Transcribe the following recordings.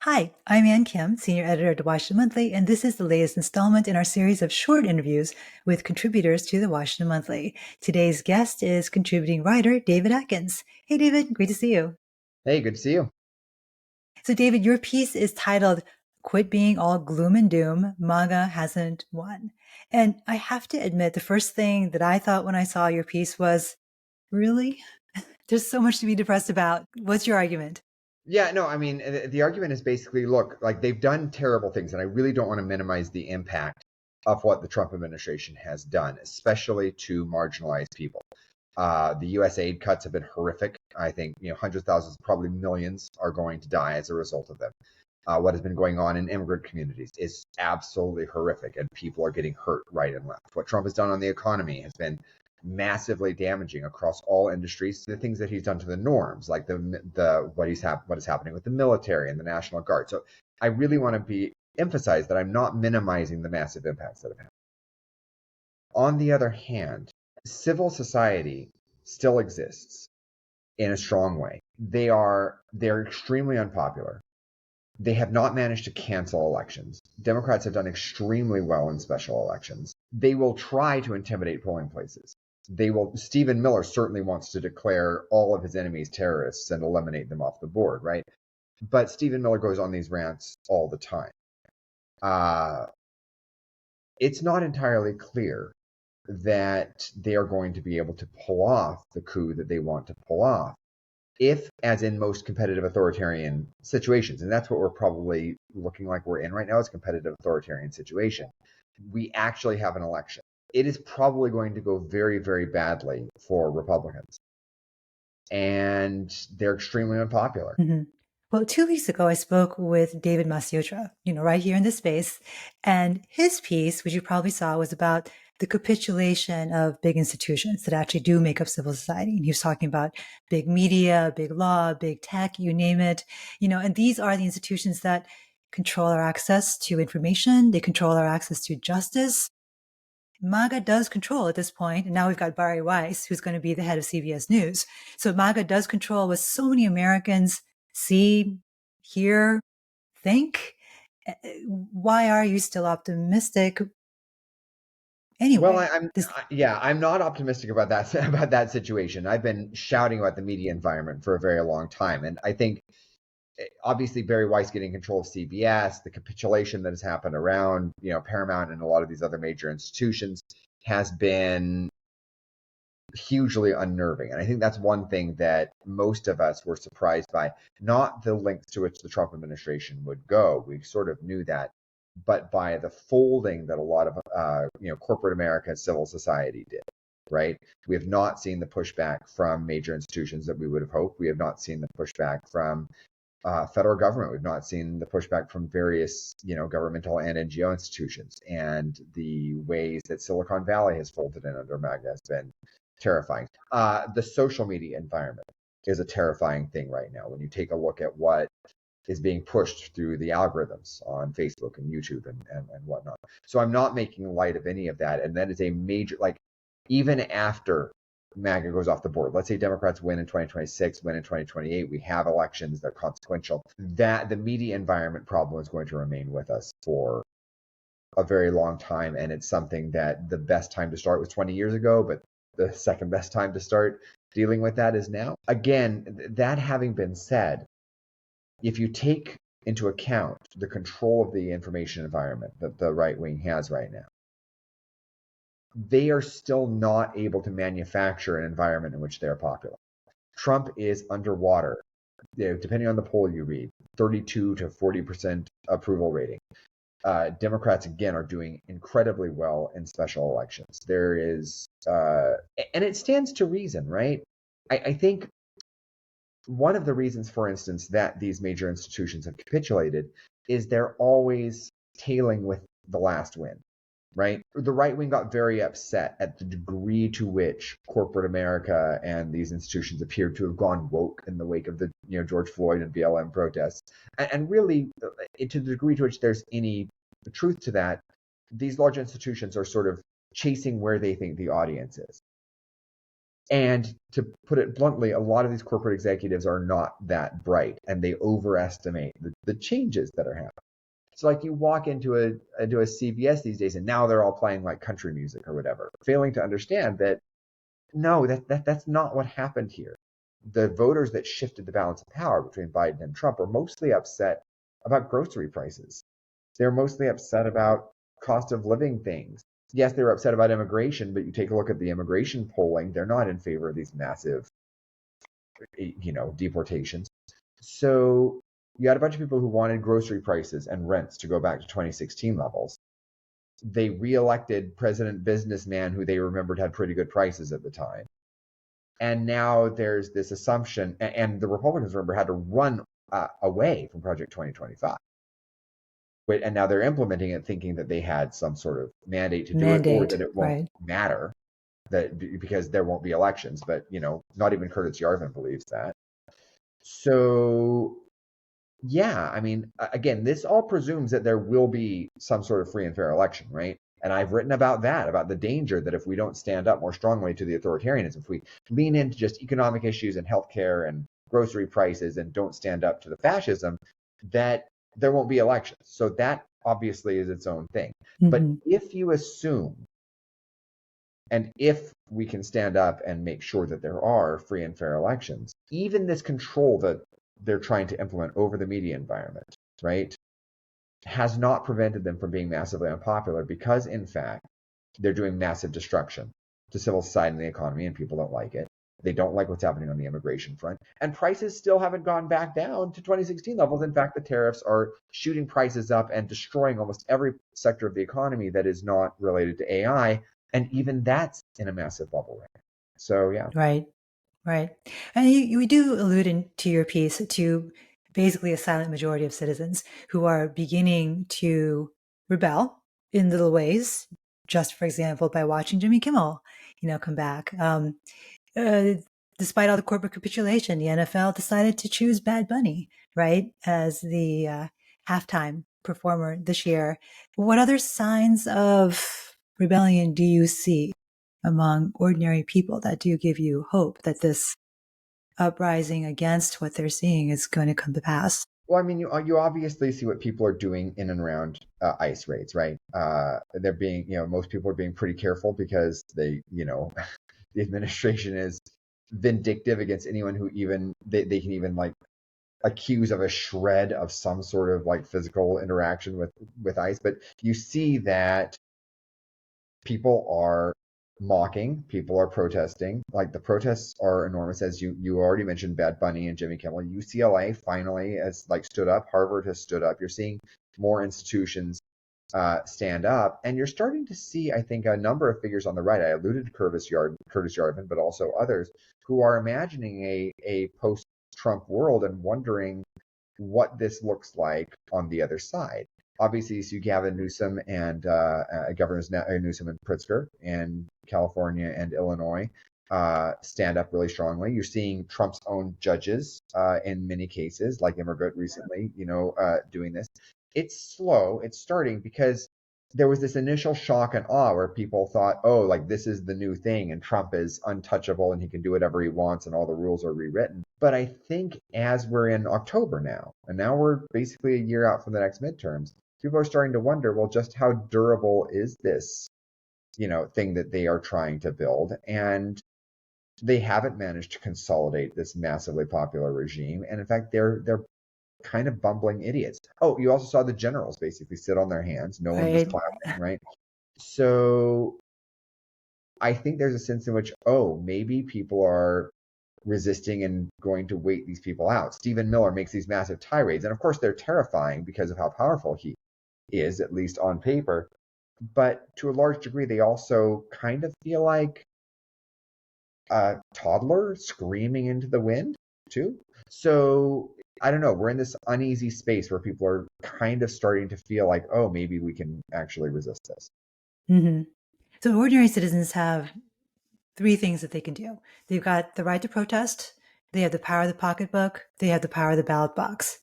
Hi, I'm Ann Kim, Senior Editor at The Washington Monthly, and this is the latest installment in our series of short interviews with contributors to The Washington Monthly. Today's guest is contributing writer David Atkins. Hey, David, great to see you. Hey, good to see you. So, David, your piece is titled Quit Being All Gloom and Doom, MAGA Hasn't Won. And I have to admit, the first thing that I thought when I saw your piece was, really? There's so much to be depressed about. What's your argument? Yeah, no, I mean, the argument is basically, look, like they've done terrible things, and I really don't want to minimize the impact of what the Trump administration has done, especially to marginalized people. The U.S. aid cuts have been horrific. I think, hundreds of thousands, probably millions are going to die as a result of them. What has been going on in immigrant communities is absolutely horrific, and people are getting hurt right and left. What Trump has done on the economy has been massively damaging across all industries. The things that he's done to the norms, like what is happening with the military and the National Guard. So I really want to emphasize that I'm not minimizing the massive impacts that have happened. On the other hand, civil society still exists in a strong way. They're extremely unpopular. They have not managed to cancel elections. Democrats have done extremely well in special elections. They will try to intimidate polling places. Stephen Miller certainly wants to declare all of his enemies terrorists and eliminate them off the board, right? But Stephen Miller goes on these rants all the time. It's not entirely clear that they are going to be able to pull off the coup that they want to pull off if, as in most competitive authoritarian situations, and that's what we're probably looking like we're in right now, is a competitive authoritarian situation, we actually have an election. It is probably going to go very, very badly for Republicans. And they're extremely unpopular. Mm-hmm. Well, 2 weeks ago, I spoke with David Masiotra, right here in this space. And his piece, which you probably saw, was about the capitulation of big institutions that actually do make up civil society. And he was talking about big media, big law, big tech, you name it. And these are the institutions that control our access to information. They control our access to justice. MAGA does control at this point, and now we've got Bari Weiss, who's going to be the head of CBS News. So MAGA does control what so many Americans see, hear, think. Why are you still optimistic? Well, Anyway, this. I'm not optimistic about that about that situation. I've been shouting about the media environment for a very long time, and I think obviously Barry Weiss getting control of CBS, the capitulation that has happened around, Paramount and a lot of these other major institutions has been hugely unnerving. And I think that's one thing that most of us were surprised by, not the lengths to which the Trump administration would go. We sort of knew that, but by the folding that a lot of, corporate America, civil society did. Right. We have not seen the pushback from major institutions that we would have hoped. We have not seen the pushback from federal government. We've not seen the pushback from various, governmental and NGO institutions. And the ways that Silicon Valley has folded in under MAGA has been terrifying. The social media environment is a terrifying thing right now. When you take a look at what is being pushed through the algorithms on Facebook and YouTube and whatnot. So I'm not making light of any of that. And that is a major, like, even after MAGA goes off the board, let's say Democrats win in 2026, win in 2028, we have elections that are consequential, that the media environment problem is going to remain with us for a very long time. And it's something that the best time to start was 20 years ago, but the second best time to start dealing with that is now. Again, that having been said, if you take into account the control of the information environment that the right wing has right now, they are still not able to manufacture an environment in which they're popular. Trump is underwater, depending on the poll you read, 32 to 40% approval rating. Democrats, again, are doing incredibly well in special elections. There is, and it stands to reason, right? I think one of the reasons, for instance, that these major institutions have capitulated is they're always tailing with the last win, right? The right wing got very upset at the degree to which corporate America and these institutions appeared to have gone woke in the wake of the George Floyd and BLM protests. And really, to the degree to which there's any truth to that, these large institutions are sort of chasing where they think the audience is. And to put it bluntly, a lot of these corporate executives are not that bright and they overestimate the changes that are happening. So like you walk into a CVS these days and now they're all playing like country music or whatever, failing to understand that no, that's not what happened here. The voters that shifted the balance of power between Biden and Trump are mostly upset about grocery prices. They're mostly upset about cost of living things. Yes, they're upset about immigration, but you take a look at the immigration polling, they're not in favor of these massive, deportations. So you had a bunch of people who wanted grocery prices and rents to go back to 2016 levels. They reelected President Businessman, who they remembered had pretty good prices at the time. And now there's this assumption, and the Republicans, remember, had to run away from Project 2025. And now they're implementing it thinking that they had some sort of mandate to do it or Mandate, that it won't right? matter that because there won't be elections. But, not even Curtis Yarvin believes that. So, yeah, I mean, again, this all presumes that there will be some sort of free and fair election, right? And I've written about that, about the danger that if we don't stand up more strongly to the authoritarianism, if we lean into just economic issues and healthcare and grocery prices and don't stand up to the fascism, that there won't be elections. So that obviously is its own thing. But Hmm. if you assume, and if we can stand up and make sure that there are free and fair elections, even this control that they're trying to implement over the media environment, right, has not prevented them from being massively unpopular because, in fact, they're doing massive destruction to civil society and the economy, and people don't like it. They don't like what's happening on the immigration front. And prices still haven't gone back down to 2016 levels. In fact, the tariffs are shooting prices up and destroying almost every sector of the economy that is not related to AI. And even that's in a massive bubble right now. So, yeah. Right, right. And you do allude to your piece to basically a silent majority of citizens who are beginning to rebel in little ways, just for example, by watching Jimmy Kimmel, come back. Uh, Despite all the corporate capitulation, the NFL decided to choose Bad Bunny, right, as the halftime performer this year. What other signs of rebellion do you see among ordinary people that do give you hope that this uprising against what they're seeing is going to come to pass? Well, I mean, you obviously see what people are doing in and around ICE raids, right? They're being, most people are being pretty careful because the administration is vindictive against anyone who even they can even like accuse of a shred of some sort of like physical interaction with ICE. But you see that people are mocking, people are protesting. Like the protests are enormous, as you already mentioned, Bad Bunny and Jimmy Kimmel. UCLA finally has like stood up. Harvard has stood up. You're seeing more institutions stand up, and you're starting to see, I think, a number of figures on the right. I alluded to Curtis Yarvin, but also others who are imagining a post-Trump world and wondering what this looks like on the other side. Obviously, you see Gavin Newsom and Governors Newsom and Pritzker in California and Illinois stand up really strongly. You're seeing Trump's own judges in many cases, like Immigrant recently, doing this. It's slow. It's starting because there was this initial shock and awe where people thought, oh, like this is the new thing and Trump is untouchable and he can do whatever he wants and all the rules are rewritten. But I think as we're in October now, and now we're basically a year out from the next midterms, people are starting to wonder, well, just how durable is this, thing that they are trying to build? And they haven't managed to consolidate this massively popular regime. And in fact, they're kind of bumbling idiots. Oh, you also saw the generals basically sit on their hands. No one was Right. clapping, right? So I think there's a sense in which, oh, maybe people are resisting and going to wait these people out. Stephen Miller makes these massive tirades, and of course they're terrifying because of how powerful he is, at least on paper. But to a large degree, they also kind of feel like a toddler screaming into the wind, too. So I don't know. We're in this uneasy space where people are kind of starting to feel like, oh, maybe we can actually resist this. Hmm. So ordinary citizens have three things that they can do. They've got the right to protest, they have the power of the pocketbook, they have the power of the ballot box.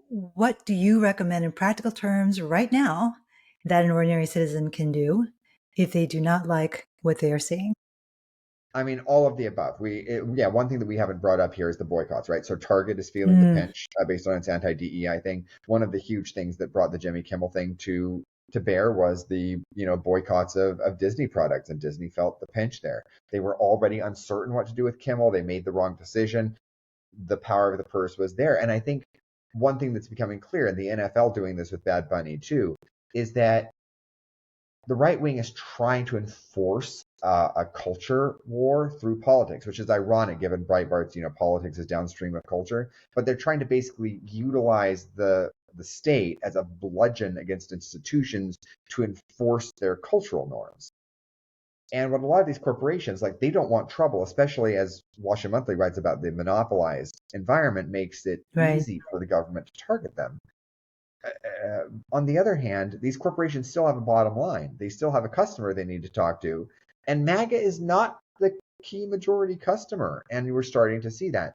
What do you recommend in practical terms right now that an ordinary citizen can do if they do not like what they are seeing? I mean, all of the above. Yeah, one thing that we haven't brought up here is the boycotts, right? So Target is feeling the Mm, pinch based on its anti-DEI thing. One of the huge things that brought the Jimmy Kimmel thing to bear was the boycotts of Disney products, and Disney felt the pinch there. They were already uncertain what to do with Kimmel. They made the wrong decision. The power of the purse was there, and I think one thing that's becoming clear, and the NFL doing this with Bad Bunny too, is that the right wing is trying to enforce a culture war through politics, which is ironic given Breitbart's, politics is downstream of culture. But they're trying to basically utilize the state as a bludgeon against institutions to enforce their cultural norms. And what a lot of these corporations, like, they don't want trouble, especially as Washington Monthly writes about, the monopolized environment makes it right. easy for the government to target them. On the other hand, these corporations still have a bottom line. They still have a customer they need to talk to. And MAGA is not the key majority customer. And we're starting to see that,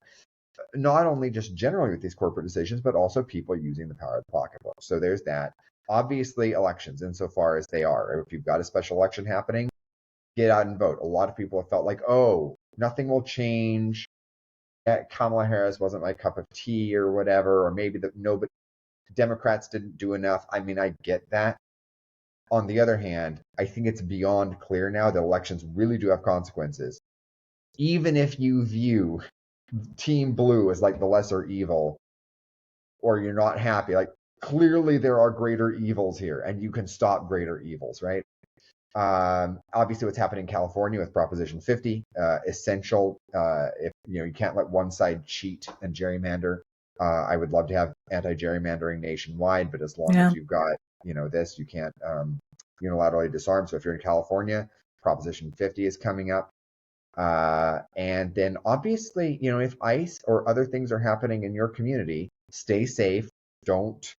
not only just generally with these corporate decisions, but also people using the power of the pocketbook. So there's that. Obviously, elections, insofar as they are. If you've got a special election happening, get out and vote. A lot of people have felt like, oh, nothing will change. Kamala Harris wasn't my cup of tea or whatever, or maybe that nobody Democrats didn't do enough. I mean, I get that. On the other hand, I think it's beyond clear now that elections really do have consequences. Even if you view Team Blue as like the lesser evil, or you're not happy, like, clearly there are greater evils here, and you can stop greater evils, right? Obviously, what's happening in California with Proposition 50, essential. If you can't let one side cheat and gerrymander. I would love to have anti-gerrymandering nationwide, but as long Yeah. as you've got this, you can't unilaterally disarm. So if you're in California, Proposition 50 is coming up. And then obviously, if ICE or other things are happening in your community, stay safe. Don't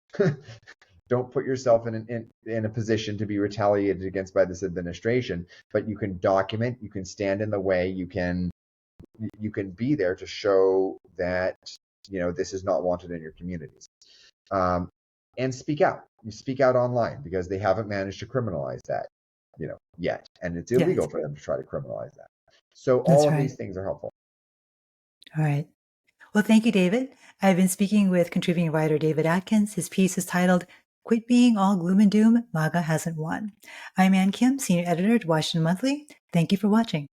don't put yourself in a position to be retaliated against by this administration. But you can document, you can stand in the way, you can be there to show that this is not wanted in your communities. And speak out. You speak out online, because they haven't managed to criminalize that yet, and it's Yes, illegal for them to try to criminalize that. So all that's of right. these things are helpful. All right. Well, thank you, David. I've been speaking with contributing writer David Atkins. His piece is titled Quit Being All Gloom and Doom, MAGA Hasn't Won. I'm Ann Kim, senior editor at Washington Monthly. Thank you for watching.